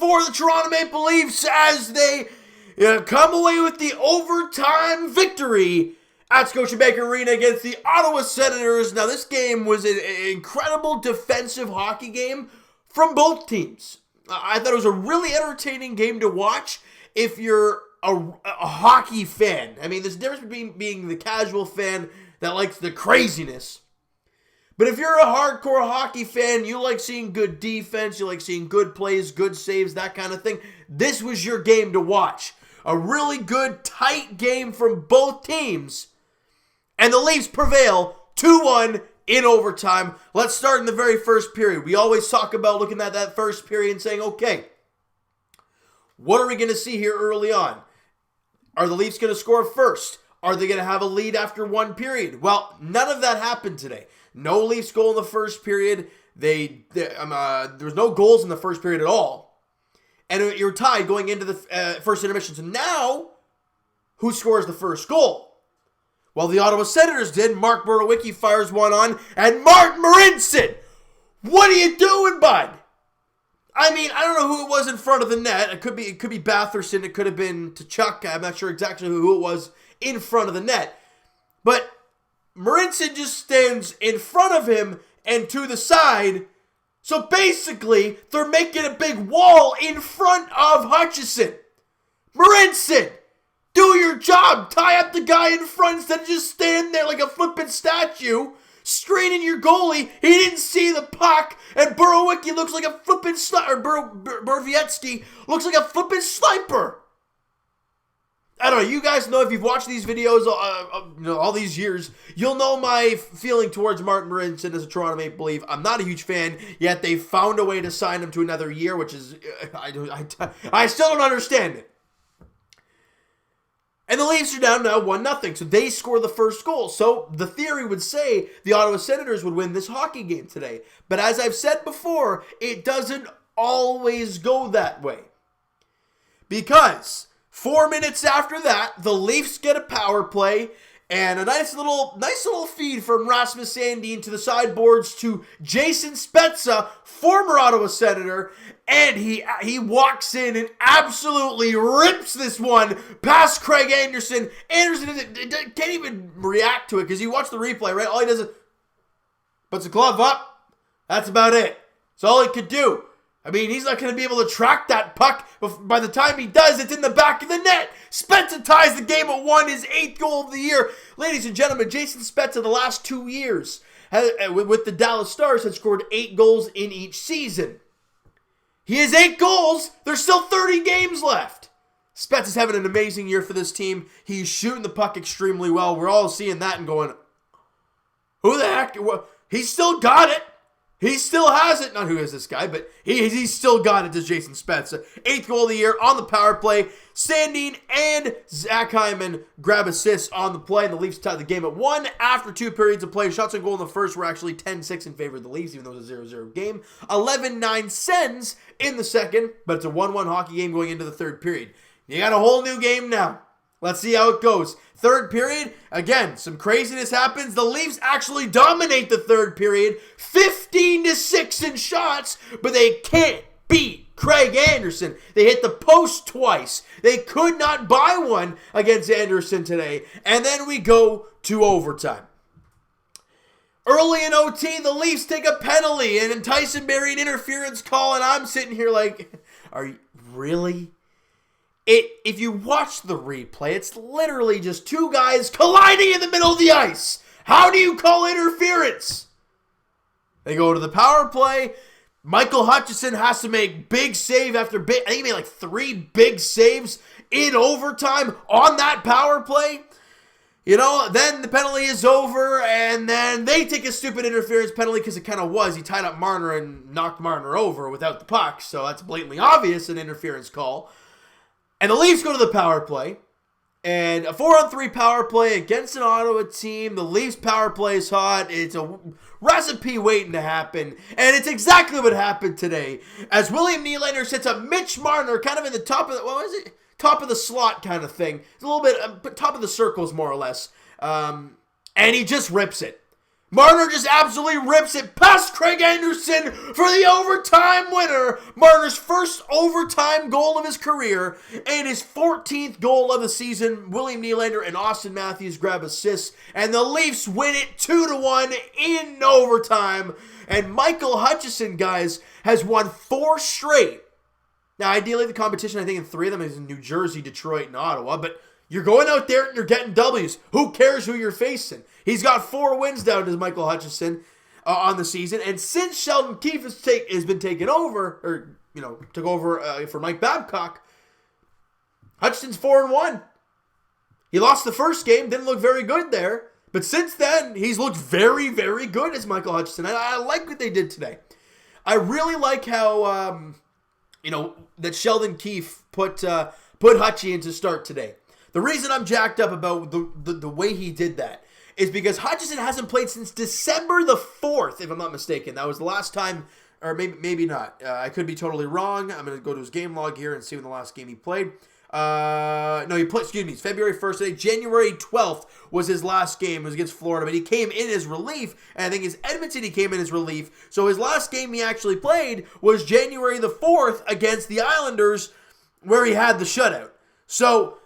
for the Toronto Maple Leafs as they come away with the overtime victory at Scotiabank Arena against the Ottawa Senators. Now, this game was an incredible defensive hockey game from both teams. I thought it was a really entertaining game to watch if you're a hockey fan. I mean, there's a difference between being the casual fan that likes the craziness. But if you're a hardcore hockey fan, you like seeing good defense, you like seeing good plays, good saves, that kind of thing, this was your game to watch. A really good, tight game from both teams. And the Leafs prevail 2-1 in overtime. Let's start in the very first period. We always talk about looking at that first period and saying, okay, what are we going to see here early on? Are the Leafs going to score first? Are they going to have a lead after one period? Well, none of that happened today. No Leafs goal in the first period. There was no goals in the first period at all. And you're tied going into the first intermission. So now, who scores the first goal? Well, the Ottawa Senators did. Mark Borowiecki fires one on. And Martin Marincin! What are you doing, bud? I mean, I don't know who it was in front of the net. It could be Batherson. It could have been Tkachuk. I'm not sure exactly who it was in front of the net. But Marincin just stands in front of him and to the side. So basically, they're making a big wall in front of Hutchison. Marincin, do your job. Tie up the guy in front instead of just standing there like a flippin' statue, screening your goalie. He didn't see the puck, and Borowiecki looks like a flippin' sniper. Borowiecki looks like a flippin' sniper. I don't know, you guys know if you've watched these videos all these years, you'll know my feeling towards Martin Marincin as a Toronto Maple Leaf. I'm not a huge fan, yet they found a way to sign him to another year, which is, I still don't understand it. And the Leafs are down now 1-0, so they score the first goal. So the theory would say the Ottawa Senators would win this hockey game today. But as I've said before, it doesn't always go that way. Because 4 minutes after that, the Leafs get a power play and a nice little feed from Rasmus Sandin to the sideboards to Jason Spezza, former Ottawa Senator, and he walks in and absolutely rips this one past Craig Anderson. Anderson can't even react to it because you watch the replay, right? All he does is puts the glove up. That's about it. That's all he could do. I mean, he's not going to be able to track that puck. But by the time he does, it's in the back of the net. Spezza ties the game at 1, his 8th goal of the year. Ladies and gentlemen, Jason Spezza, the last 2 years with the Dallas Stars, has scored 8 goals in each season. He has 8 goals. There's still 30 games left. Spezza's having an amazing year for this team. He's shooting the puck extremely well. We're all seeing that and going, who the heck? He's still got it. He still has it. Not who is this guy, but he's still got it, does Jason Spezza. 8th goal of the year on the power play. Sandin and Zach Hyman grab assists on the play, and the Leafs tie the game at 1 after 2 periods of play. Shots on goal in the first were actually 10-6 in favor of the Leafs, even though it was a 0-0 game. 11-9 Sens in the second, but it's a 1-1 hockey game going into the third period. You got a whole new game now. Let's see how it goes. Third period, again, some craziness happens. The Leafs actually dominate the third period, 15-6 in shots, but they can't beat Craig Anderson. They hit the post twice. They could not buy one against Anderson today. And then we go to overtime. Early in OT, the Leafs take a penalty, and Tyson Barrie an interference call, and I'm sitting here like, are you really? If you watch the replay, it's literally just 2 guys colliding in the middle of the ice. How do you call interference? They go to the power play. Michael Hutchison has to make big save after big. I think he made like 3 big saves in overtime on that power play. You know, then the penalty is over, and then they take a stupid interference penalty because it kind of was. He tied up Marner and knocked Marner over without the puck, so that's blatantly obvious an interference call. And the Leafs go to the power play, and a 4-on-3 power play against an Ottawa team. The Leafs power play is hot. It's a recipe waiting to happen, and it's exactly what happened today. As William Nylander sets up Mitch Marner kind of in the top of the, what was it? Top of the slot kind of thing. It's a little bit top of the circles, more or less. And he just rips it. Marner just absolutely rips it past Craig Anderson for the overtime winner. Marner's first overtime goal of his career and his 14th goal of the season. William Nylander and Austin Matthews grab assists, and the Leafs win it 2-1 in overtime. And Michael Hutchison, guys, has won 4 straight. Now, ideally, the competition, I think, in 3 of them is in New Jersey, Detroit, and Ottawa, but you're going out there and you're getting W's. Who cares who you're facing? He's got 4 wins down to Michael Hutchison on the season. And since Sheldon Keefe has been taken over, or, took over for Mike Babcock, Hutchison's 4-1. He lost the first game, didn't look very good there. But since then, he's looked very, very good as Michael Hutchison. I like what they did today. I really like how, that Sheldon Keefe put Hutchie in to start today. The reason I'm jacked up about the way he did that is because Hutchison hasn't played since December the 4th, if I'm not mistaken. That was the last time, or maybe not. I could be totally wrong. I'm going to go to his game log here and see when the last game he played. It's February 1st today. January 12th was his last game. It was against Florida, but he came in as relief, and I think it's Edmonton he came in as relief. So his last game he actually played was January the 4th against the Islanders, where he had the shutout. So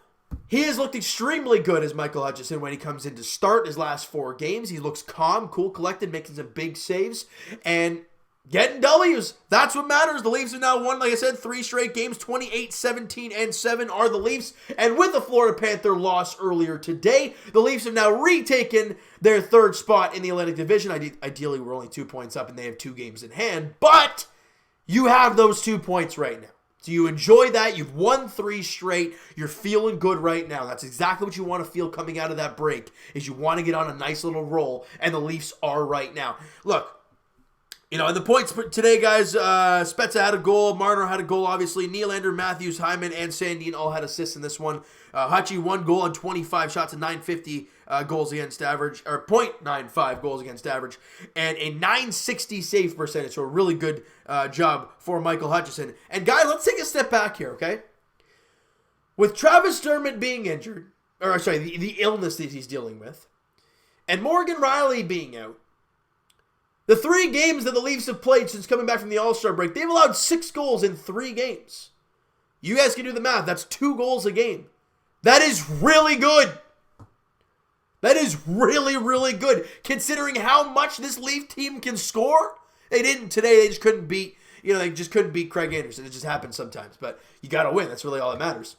he has looked extremely good as Michael Hutchison when he comes in to start his last 4 games. He looks calm, cool, collected, making some big saves, and getting W's. That's what matters. The Leafs have now won, like I said, 3 straight games. 28, 17, and 7 are the Leafs. And with the Florida Panther loss earlier today, the Leafs have now retaken their 3rd spot in the Atlantic Division. Ideally, we're only 2 points up and they have 2 games in hand. But you have those 2 points right now. So you enjoy that. You've won 3 straight. You're feeling good right now. That's exactly what you want to feel coming out of that break, is you want to get on a nice little roll, and the Leafs are right now. Look, and the points today, guys, Spezza had a goal. Marner had a goal, obviously. Nylander, Matthews, Hyman, and Sandin all had assists in this one. Hutchie, 1 goal on 25 shots and .950 goals against average, or .95 goals against average, and a .960 save percentage. So a really good job for Michael Hutchison. And guys, let's take a step back here, okay? With Travis Dermott being injured, the illness that he's dealing with, and Morgan Rielly being out, the 3 games that the Leafs have played since coming back from the All-Star break, they've allowed 6 goals in 3 games. You guys can do the math. That's 2 goals a game. That is really good. That is really, really good, considering how much this Leaf team can score. They didn't today. They just couldn't beat, they just couldn't beat Craig Anderson. It just happens sometimes. But you got to win. That's really all that matters.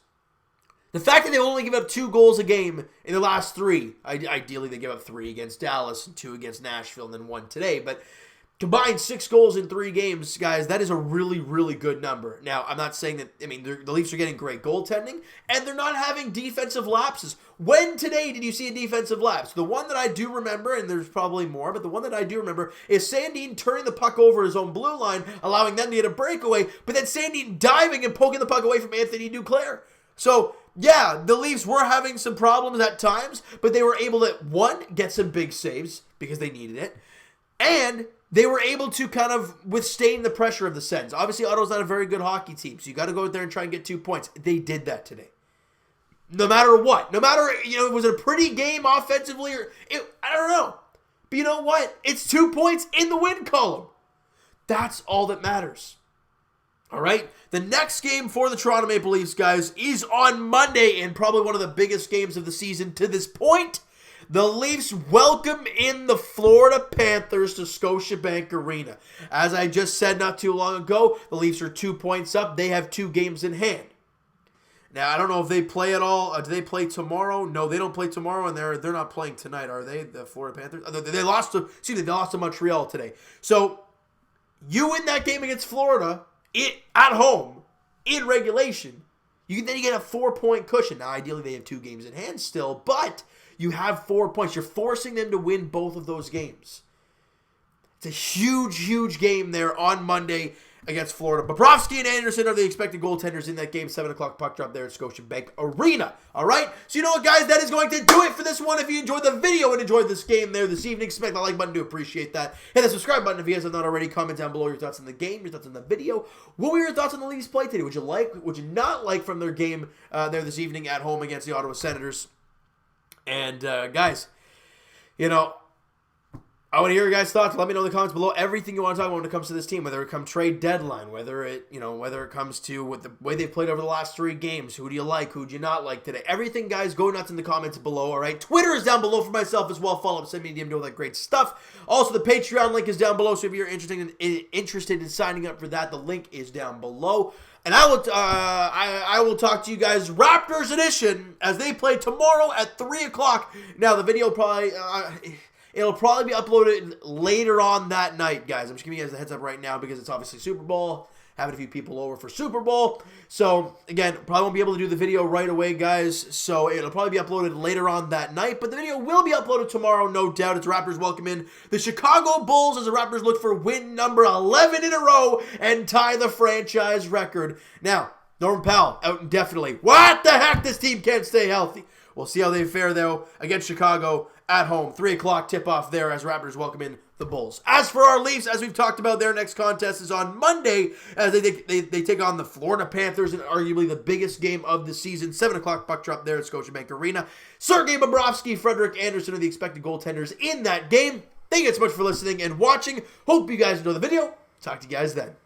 The fact that they only give up 2 goals a game in the last 3, ideally they give up 3 against Dallas and 2 against Nashville and then 1 today, but combined 6 goals in 3 games, guys, that is a really, really good number. Now, I'm not saying that, the Leafs are getting great goaltending, and they're not having defensive lapses. When today did you see a defensive lapse? The one that I do remember, and there's probably more, but the one that I do remember is Sandin turning the puck over his own blue line, allowing them to get a breakaway, but then Sandin diving and poking the puck away from Anthony Duclair. So, yeah, the Leafs were having some problems at times, but they were able to, 1, get some big saves because they needed it, and they were able to kind of withstand the pressure of the Sens. Obviously, Ottawa's not a very good hockey team, so you got to go out there and try and get 2 points. They did that today. No matter what. No matter, was it a pretty game offensively? I don't know. But you know what? It's 2 points in the win column. That's all that matters. All right? The next game for the Toronto Maple Leafs, guys, is on Monday, and probably one of the biggest games of the season to this point. The Leafs welcome in the Florida Panthers to Scotiabank Arena. As I just said not too long ago, the Leafs are 2 points up. They have 2 games in hand. Now, I don't know if they play at all. Do they play tomorrow? No, they don't play tomorrow, and they're not playing tonight, are they? The Florida Panthers? They lost to Montreal today. So, you win that game against Florida at home in regulation. Then you get a 4-point cushion. Now, ideally, they have 2 games in hand still, but you have 4 points. You're forcing them to win both of those games. It's a huge, huge game there on Monday against Florida. Bobrovsky and Anderson are the expected goaltenders in that game. 7 o'clock puck drop there at Scotiabank Arena. All right? So you know what, guys? That is going to do it for this one. If you enjoyed the video and enjoyed this game there this evening, smack that like button. Do appreciate that. Hit the subscribe button if you guys have not already. Comment down below your thoughts on the game, your thoughts on the video. What were your thoughts on the Leafs play today? Would you not like from their game there this evening at home against the Ottawa Senators? And, guys, I want to hear your guys' thoughts. Let me know in the comments below everything you want to talk about when it comes to this team, whether it comes trade deadline, whether it comes to what the way they've played over the last 3 games. Who do you like? Who do you not like today? Everything, guys, go nuts in the comments below, all right? Twitter is down below for myself as well. Follow up, send me a DM, do all that great stuff. Also, the Patreon link is down below, so if you're interested in signing up for that, the link is down below. And I will talk to you guys Raptors edition as they play tomorrow at 3 o'clock. Now, the video probably... it'll probably be uploaded later on that night, guys. I'm just giving you guys a heads up right now because it's obviously Super Bowl. Having a few people over for Super Bowl. So, again, probably won't be able to do the video right away, guys. So, it'll probably be uploaded later on that night. But the video will be uploaded tomorrow, no doubt. It's Raptors welcome in the Chicago Bulls as the Raptors look for win number 11 in a row and tie the franchise record. Now, Norman Powell out indefinitely. What the heck? This team can't stay healthy. We'll see how they fare, though, against Chicago at home. 3 o'clock tip-off there as Raptors welcome in the Bulls. As for our Leafs, as we've talked about, their next contest is on Monday as they take on the Florida Panthers in arguably the biggest game of the season. 7 o'clock puck drop there at Scotiabank Arena. Sergei Bobrovsky, Frederik Andersen are the expected goaltenders in that game. Thank you so much for listening and watching. Hope you guys enjoy the video. Talk to you guys then.